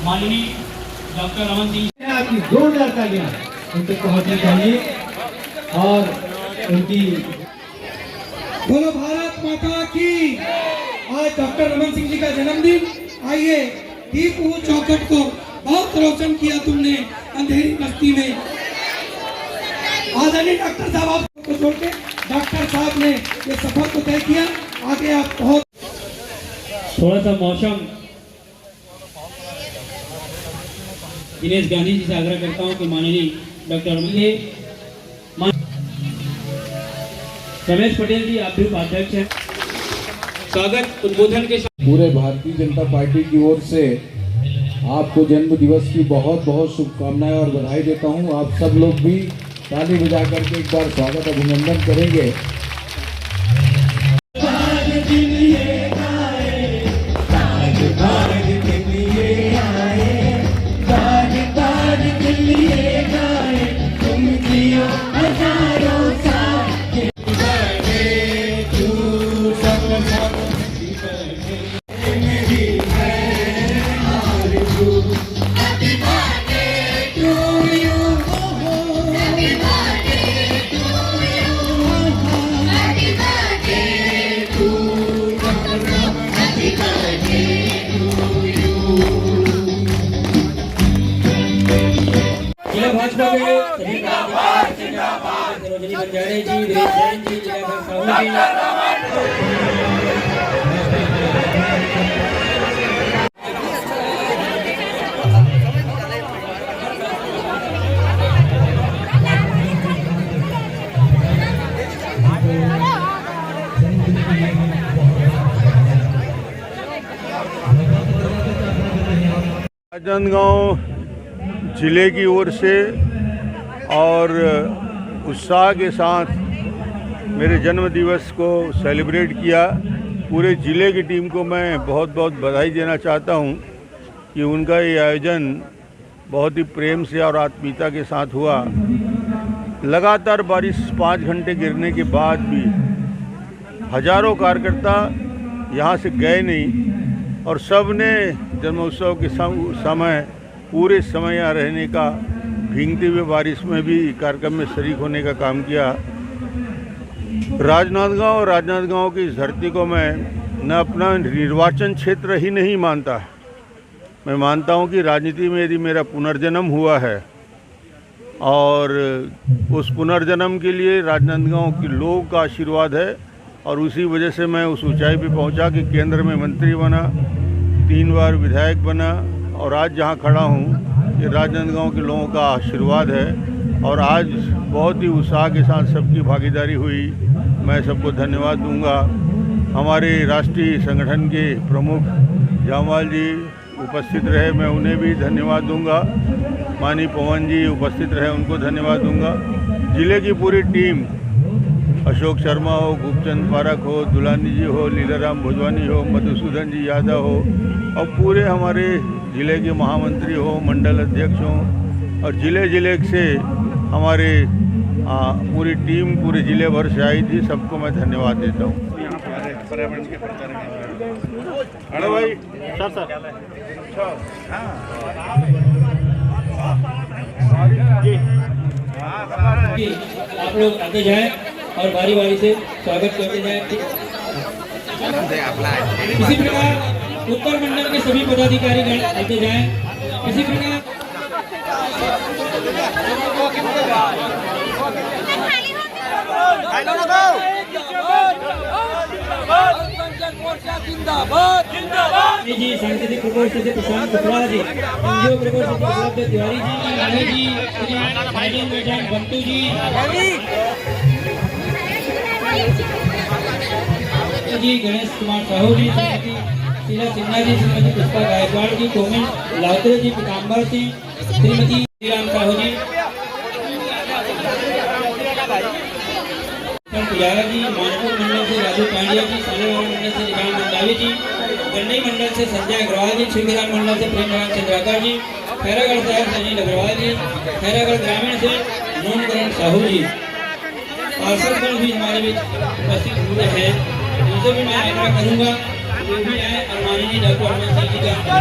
माननीय डॉक्टर रमन सिंह आपकी जोरदार तालियां उनसे पहुंचनी चाहिए और उनकी बोलो भारत माता की। आज डॉक्टर रमन सिंह जी का जन्मदिन। आइए दीपू चौखट को बहुत रोशन किया तुमने अंधेरी बस्ती में। आदरणीय डॉक्टर साहब आपको छोड़ के डॉक्टर साहब ने ये सफर को तय किया। आगे आप बहुत थोड़ा सा मौसम दिनेश गांधी जी से आग्रह करता हूं कि माननीय डॉक्टर रमेश पटेल जी आप भी उपाध्यक्ष हैं। स्वागत उद्बोधन के साथ पूरे भारतीय जनता पार्टी की ओर से आपको जन्म दिवस की बहुत बहुत शुभकामनाएं और बधाई देता हूं। आप सब लोग भी ताली बजा करके एक बार स्वागत अभिनंदन करेंगे। भाजपा के सभी पदाधिकारी सरोजिनी बंजारे जी, वीरेश जैन जी, जिलाधर साहू राजनांदगांव जिले की ओर से और उत्साह के साथ मेरे जन्म दिवस को सेलिब्रेट किया। पूरे ज़िले की टीम को मैं बहुत बहुत बधाई देना चाहता हूं कि उनका ये आयोजन बहुत ही प्रेम से और आत्मीयता के साथ हुआ। लगातार बारिश 5 घंटे गिरने के बाद भी हजारों कार्यकर्ता यहां से गए नहीं और सब ने जन्मोत्सव के समय पूरे समय यहाँ रहने का, भीगते हुए बारिश में भी कार्यक्रम में शरीक होने का काम किया। राजनांदगांव की इस धरती को मैं न अपना निर्वाचन क्षेत्र ही नहीं मानता, मैं मानता हूँ कि राजनीति में यदि मेरा पुनर्जन्म हुआ है और उस पुनर्जन्म के लिए राजनांदगांव के लोगों का आशीर्वाद है और उसी वजह से मैं उस ऊंचाई पे पहुंचा कि केंद्र में मंत्री बना, 3 बार विधायक बना और आज जहां खड़ा हूं ये राजनांदगांव के लोगों का आशीर्वाद है। और आज बहुत ही उत्साह के साथ सबकी भागीदारी हुई, मैं सबको धन्यवाद दूंगा। हमारे राष्ट्रीय संगठन के प्रमुख जामवाल जी उपस्थित रहे, मैं उन्हें भी धन्यवाद दूंगा। माननीय पवन जी उपस्थित रहे, उनको धन्यवाद दूंगा। ज़िले की पूरी टीम, अशोक शर्मा हो, गुपचंद पारक हो, दुलानी जी हो, लीलाराम भोजवानी हो, मधुसूदन जी यादव हो और पूरे हमारे ज़िले के महामंत्री हो, मंडल अध्यक्ष हों और ज़िले से हमारे पूरी टीम पूरे ज़िले भर से आई थी, सबको मैं धन्यवाद देता हूँ। पर्यावरण के अरे भाई सर आप लोग आगे जाएं और बारी बारी से स्वागत करते जाएं। इसी प्रकार उत्तर मंडल के सभी पदाधिकारी गण आते जाएं। इसी प्रकार जी सांस्कृतिक प्रकोष्ठ से प्रशांत कुशवाहा जी, एनजीओ प्रकोष्ठ से उपलब्ध तिवारी जी, बंतु जी, गणेश कुमार साहू जी, शीला सिन्हा जी, श्रीमती पुष्पा गायकवाड़ जी, कोमल लाहौत्रे जी, पीताम्बर सिंह, श्रीमती राम साहू जी, पुजारा जी, मानपुर मंडल से राजू पांड्या जी, सालेवाड़ा मंडल से निगाम मंडावी जी, गन्नई मंडल से संजय अग्रवाल जी, शिवराम मंडल से प्रेमराज चंद्राकर जी, खैरागढ़ शहर से अनिल अग्रवाल जी, खैरागढ़ ग्रामीण से मोहन साहू जी, पार्षदगण भी हमारे बीच उपस्थित हुए हैं। उनसे भी मैं आग्रह करूंगा वे भी आए और माननीय डॉक्टर रमन सिंह जी का